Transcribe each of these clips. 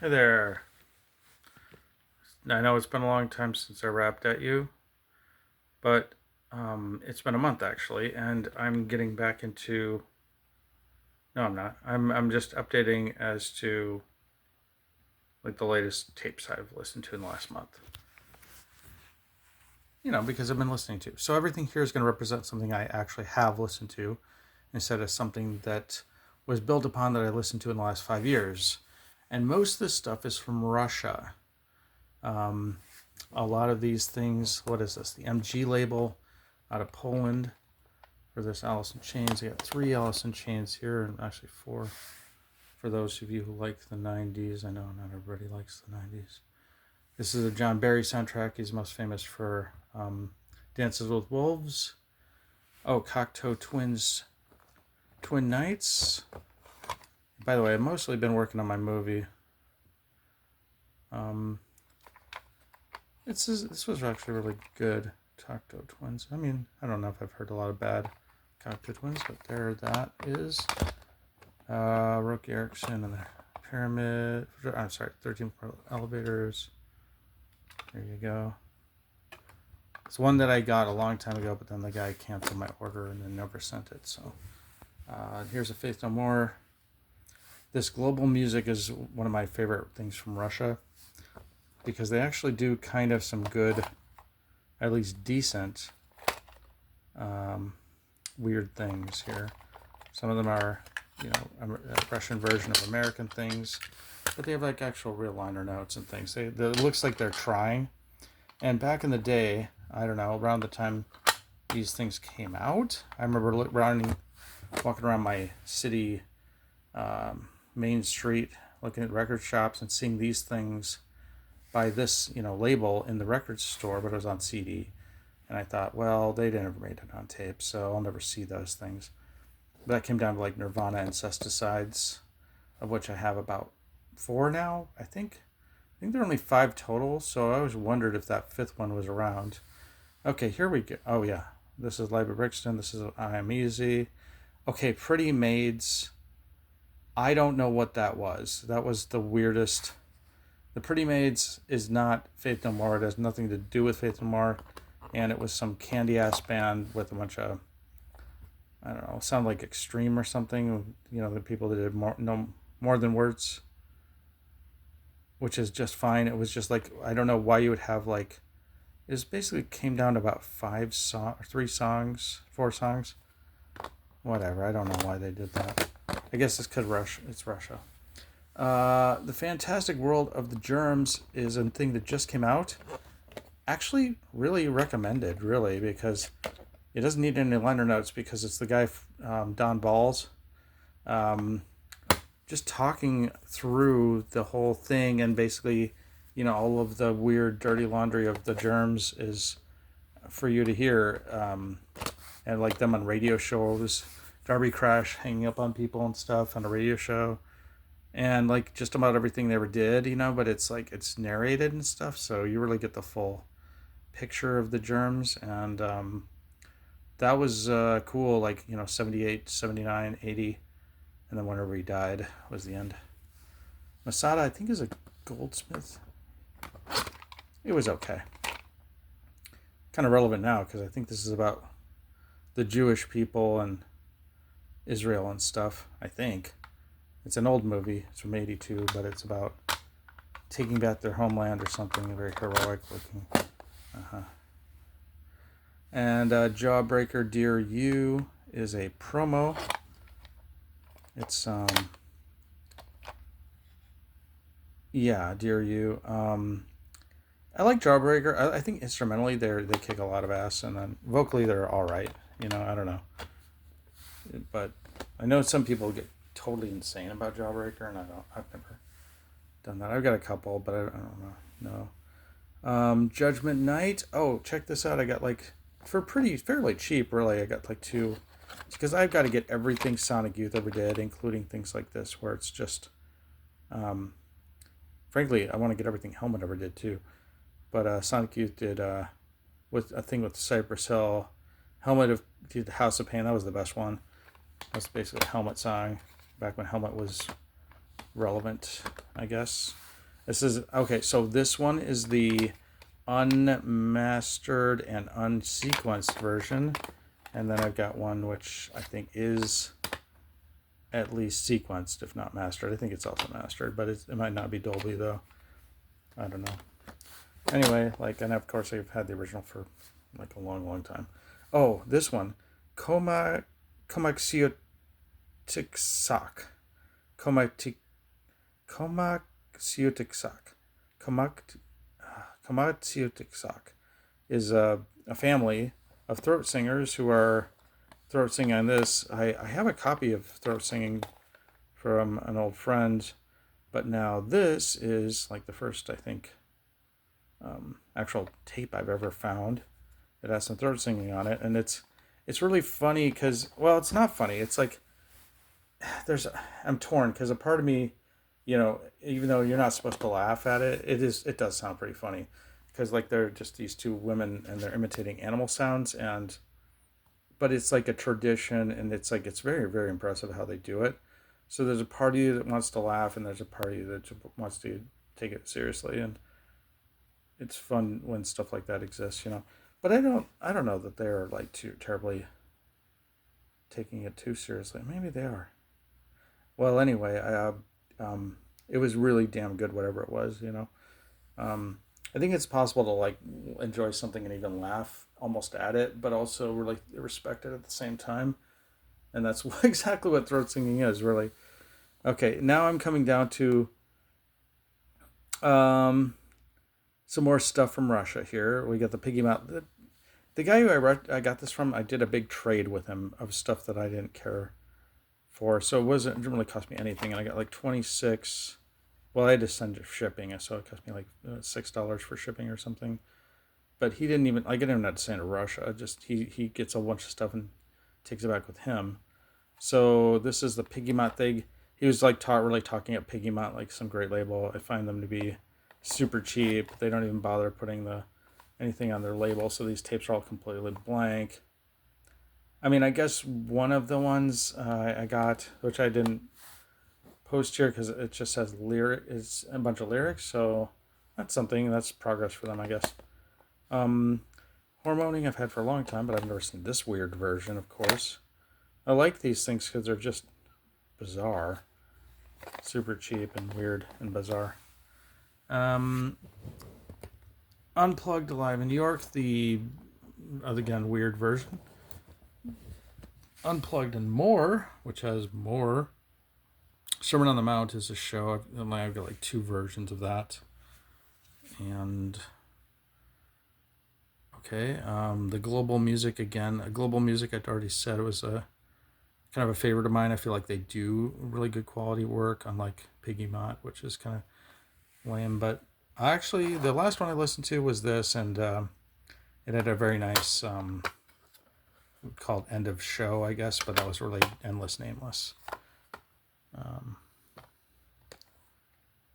Hey there. I know it's been a long time since I rapped at you, but it's been a month actually, and I'm getting back into. No, I'm not. I'm just updating as to like the latest tapes I've listened to in the last month. Because I've been listening to. So everything here is going to represent something I actually have listened to, instead of something that was built upon that I listened to in the last 5 years. And most of this stuff is from Russia. Um, a lot of these things, what is this? The MG label out of Poland for this Alice in Chains. I got 3 Alice in Chains here, and actually 4 for those of you who like the 90s. I know not everybody likes the 90s. This is a John Barry soundtrack. He's most famous for Dances with Wolves. Oh, Cocteau Twinlights. By the way, I've mostly been working on my movie. This was actually really good. Cocteau Twins. I mean, I don't know if I've heard a lot of bad Cocteau Twins, but there that is. Roki Erickson and the Pyramid. I'm sorry, 13 Elevators. There you go. It's one that I got a long time ago, but then the guy canceled my order and then never sent it. So here's a Faith No More. This global music is one of my favorite things from Russia, because they actually do kind of some good, at least decent, weird things here. Some of them are, a Russian version of American things, but they have like actual real liner notes and things. It looks like they're trying. And back in the day, I don't know, around the time these things came out, I remember walking around my city main street, looking at record shops and seeing these things by this, label in the record store, but it was on CD. And I thought, well, they never made it on tape, so I'll never see those things. But that came down to like Nirvana Incesticides, of which I have about 4 now, I think. I think there are only 5 total, so I always wondered if that 5th one was around. Okay, here we go. Oh, yeah. This is Library Brixton. This is I Am Easy. Okay, Pretty Maids. I don't know what that was. That was the weirdest. The Pretty Maids is not Faith No More. It has nothing to do with Faith No More. And it was some candy-ass band with a bunch of, I don't know, sound like Extreme or something. The people that did more than words, which is just fine. It was just like, I don't know why you would have like, it basically came down to about 3 songs, 4 songs. Whatever, I don't know why they did that. I guess it's because it's Russia. The Fantastic World of the Germs is a thing that just came out. Actually, really recommended, really, because it doesn't need any liner notes, because it's the guy, Don Balls, just talking through the whole thing, and basically, all of the weird, dirty laundry of the Germs is for you to hear, and like them on radio shows, Darby Crash hanging up on people and stuff on a radio show, and like just about everything they ever did, but it's like it's narrated and stuff, so you really get the full picture of the Germs. And that was cool, like 78, 79, 80, and then whenever he died was the end. Masada, I think, is a goldsmith. It was okay. Kind of relevant now, because I think this is about the Jewish people and Israel and stuff, I think. It's an old movie. It's from 82, but it's about taking back their homeland or something, very heroic looking. And Jawbreaker Dear You is a promo. It's, yeah, Dear You. I like Jawbreaker. I think instrumentally they kick a lot of ass, and then vocally they're all right. I don't know. But I know some people get totally insane about Jawbreaker, and I've never done that. I've got a couple, but I don't know. No. Judgement Night. Oh, check this out. I got like, for fairly cheap, really. I got like 2, because I've got to get everything Sonic Youth ever did, including things like this, where it's just, frankly, I want to get everything Helmet ever did too. But Sonic Youth did with a thing with Cypress Hill. Helmet did House of Pain. That was the best one. That's basically a Helmet song back when Helmet was relevant, I guess. This is okay. So this one is the unmastered and unsequenced version, and then I've got one which I think is at least sequenced, if not mastered. I think it's also mastered, but it might not be Dolby though. I don't know. Anyway, like, and of course I've had the original for like a long, long time. Oh, this one, Komaksiutiksak, Komaksiutiksak, Komaksiutiksak is a family of throat singers who are throat singing on this. I have a copy of throat singing from an old friend, but now this is like the first, I think, actual tape I've ever found that has some throat singing on it, and it's really funny because, well, it's not funny. It's like I'm torn because a part of me, even though you're not supposed to laugh at it, it does sound pretty funny because like they're just these two women and they're imitating animal sounds, but it's like a tradition, and it's like it's very, very impressive how they do it. So there's a party that wants to laugh, and there's a party that wants to take it seriously, and it's fun when stuff like that exists. But I don't know that they're like too terribly taking it too seriously. Maybe they are. Well, anyway, it was really damn good, whatever it was. I think it's possible to like enjoy something and even laugh almost at it, but also really respect it at the same time. And that's exactly what throat singing is, really. Okay, now I'm coming down to some more stuff from Russia here. We got the Piggy Mountain. The guy who I got this from, I did a big trade with him of stuff that I didn't care for. So it didn't really cost me anything. And I got like 26. Well, I had to send shipping, so it cost me like $6 for shipping or something. But he didn't even, I didn't even have to send to Russia. Just he gets a bunch of stuff and takes it back with him. So this is the Piggy thing. He was like really talking at Piggy, like some great label. I find them to be super cheap. They don't even bother putting anything on their label. So these tapes are all completely blank. I mean, I guess one of the ones I got, which I didn't post here because it just has it's a bunch of lyrics. So that's something. That's progress for them, I guess. Hormoning I've had for a long time, but I've never seen this weird version, of course. I like these things because they're just bizarre. Super cheap and weird and bizarre. Unplugged Live in New York, the, again, weird version. Unplugged and More, which has more. Sermon on the Mount is a show. I've got like 2 versions of that. And okay, the Global Music again. Global Music, I'd already said it was a kind of a favorite of mine. I feel like they do really good quality work, unlike Piggy Mott, which is kind of lame. But actually, the last one I listened to was this, and it had a very nice called End of Show, I guess, but that was really Endless Nameless.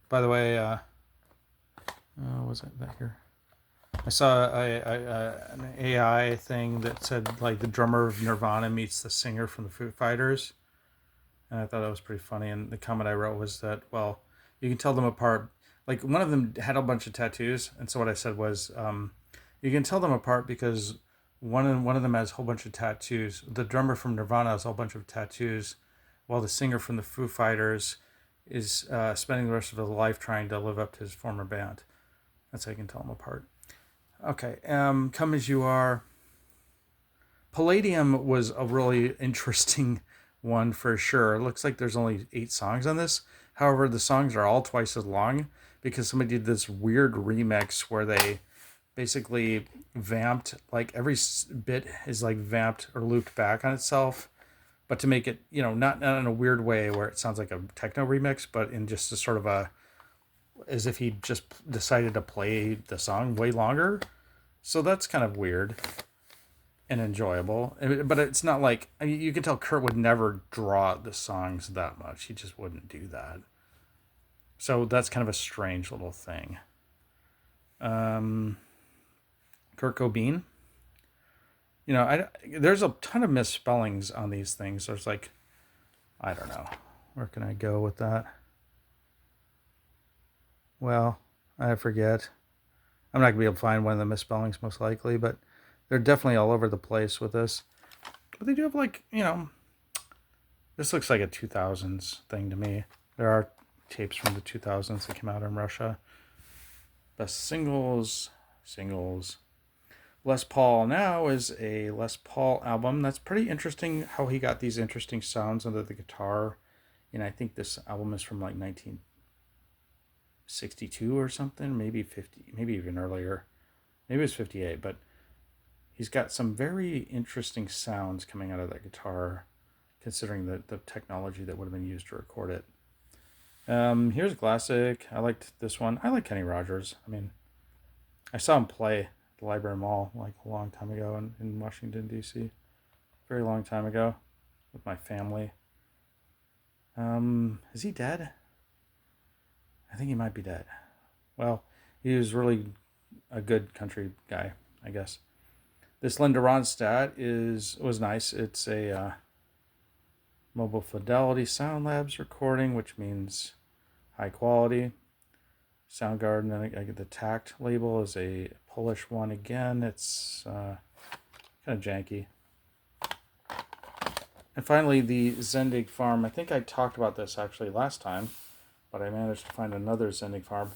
By the way, was it that here? I saw an AI thing that said like the drummer of Nirvana meets the singer from the Foo Fighters, and I thought that was pretty funny. And the comment I wrote was that, well, you can tell them apart. Like one of them had a bunch of tattoos, and so what I said was, you can tell them apart because one of them has a whole bunch of tattoos. The drummer from Nirvana has a whole bunch of tattoos, while the singer from the Foo Fighters is spending the rest of his life trying to live up to his former band. That's how you can tell them apart. Okay, Come As You Are. Palladium was a really interesting one for sure. It looks like there's only 8 songs on this. However, the songs are all twice as long because somebody did this weird remix where they basically vamped, like every bit is like vamped or looped back on itself, but to make it, not in a weird way where it sounds like a techno remix, but in just a sort of as if he just decided to play the song way longer. So that's kind of weird and enjoyable. But it's not like, you can tell Kurt would never draw the songs that much. He just wouldn't do that. So that's kind of a strange little thing. Kurt Cobain. There's a ton of misspellings on these things. There's like, I don't know. Where can I go with that? well, I forget. I'm not going to be able to find one of the misspellings most likely, but they're definitely all over the place with this. But they do have like, this looks like a 2000s thing to me. There are tapes from the 2000s that came out in Russia. Best singles. Les Paul now is a Les Paul album. That's pretty interesting how he got these interesting sounds under the guitar. And I think this album is from like 1962 or something, maybe 50, maybe even earlier. Maybe it was 58, but he's got some very interesting sounds coming out of that guitar, considering the technology that would have been used to record it. Here's a classic. I liked this one. I like Kenny Rogers. I mean, I saw him play at the Library Mall like a long time ago in Washington, D.C. Very long time ago with my family. Is he dead? I think he might be dead. Well, he was really a good country guy, I guess. This Linda Ronstadt was nice. It's a Mobile Fidelity Sound Labs recording, which means high quality. Soundgarden, and I get the Tact label is a Polish one again. It's kind of janky. And finally, the Zendik Farm. I think I talked about this actually last time, but I managed to find another Zendik Farm.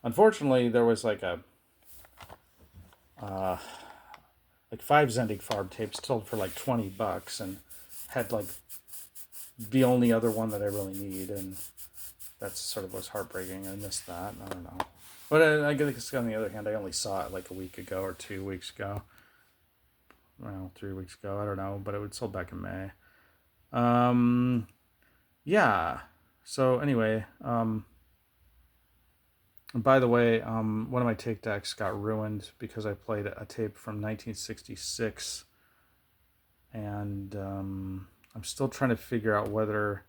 Unfortunately, there was like 5 Zendik Farm tapes sold for like $20 and had like the only other one that I really need, and that sort of was heartbreaking. I missed that. I don't know. But I guess on the other hand, I only saw it like a week ago or 2 weeks ago. Well, 3 weeks ago. I don't know. But it was sold back in May. Yeah. So anyway, by the way, one of my tape decks got ruined because I played a tape from 1966. And I'm still trying to figure out whether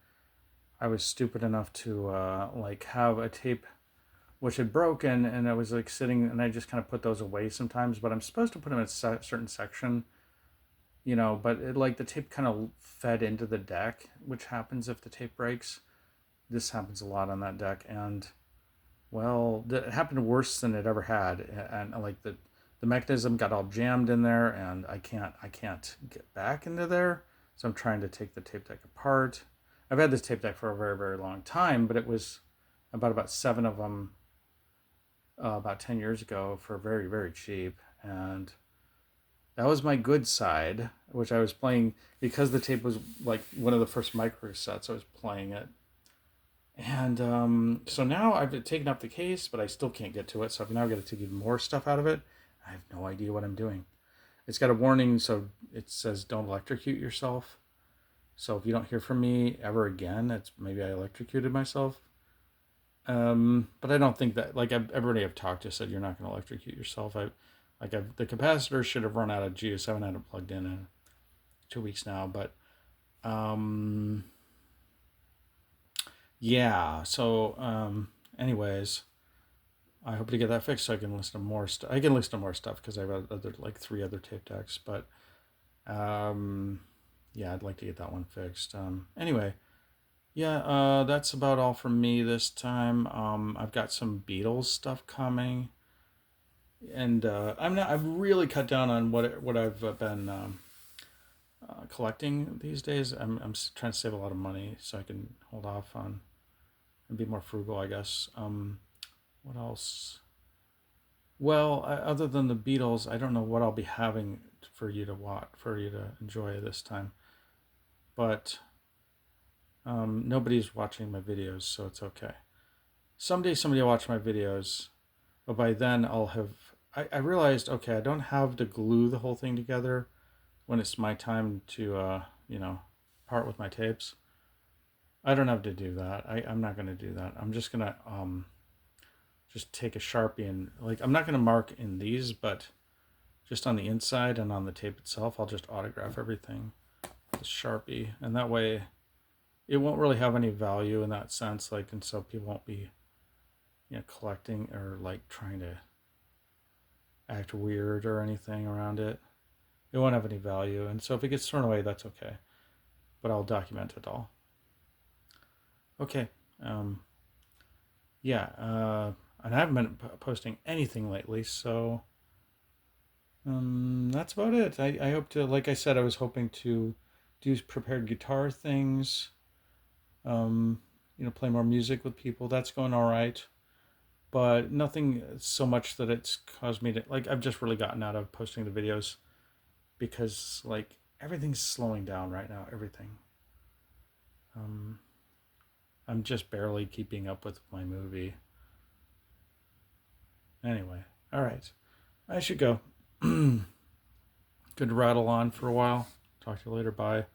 I was stupid enough to have a tape which had broken, and I was like sitting, and I just kind of put those away sometimes. But I'm supposed to put them in a certain section, But the tape kind of fed into the deck, which happens if the tape breaks. This happens a lot on that deck, and well, it happened worse than it ever had, and like the mechanism got all jammed in there, and I can't get back into there. So I'm trying to take the tape deck apart. I've had this tape deck for a very, very long time, but it was about 7 of them about 10 years ago for very, very cheap. And that was my good side, which I was playing because the tape was like one of the first micro cassettes. I was playing it. And so now I've taken up the case, but I still can't get to it. So I've now got to take even more stuff out of it. I have no idea what I'm doing. It's got a warning, so it says don't electrocute yourself. So if you don't hear from me ever again, it's maybe I electrocuted myself. But I don't think that, everybody I've talked to said you're not going to electrocute yourself. The capacitor should have run out of juice. I haven't had it plugged in 2 weeks now, but yeah. So anyways, I hope to get that fixed so I can listen to more stuff. I can listen to more stuff because I have 3 other tape decks, but yeah, I'd like to get that one fixed. Anyway. Yeah, that's about all from me this time. I've got some Beatles stuff coming, and I've really cut down on what I've been collecting these days. I'm trying to save a lot of money so I can hold off on and be more frugal, I guess. What else? Well, other than the Beatles, I don't know what I'll be having for you to watch, for you to enjoy this time, but. Nobody's watching my videos, so it's okay. Someday somebody will watch my videos, but by then I'll have... I realized, okay, I don't have to glue the whole thing together when it's my time to, part with my tapes. I don't have to do that. I'm not going to do that. I'm just going to just take a Sharpie and... I'm not going to mark in these, but just on the inside and on the tape itself, I'll just autograph everything with Sharpie. And that way... it won't really have any value in that sense, and so people won't be, collecting or trying to act weird or anything around it. It won't have any value, and so if it gets thrown away, that's okay. But I'll document it all. Okay. Yeah. And I haven't been posting anything lately, so that's about it. I hope to, like I said, I was hoping to do prepared guitar things, play more music with people. That's going all right, but nothing so much that it's caused me to, like, I've just really gotten out of posting the videos because, like, everything's slowing down right now, everything. I'm just barely keeping up with my movie. Anyway, all right. I should go. Good to rattle on for a while. Talk to you later. Bye.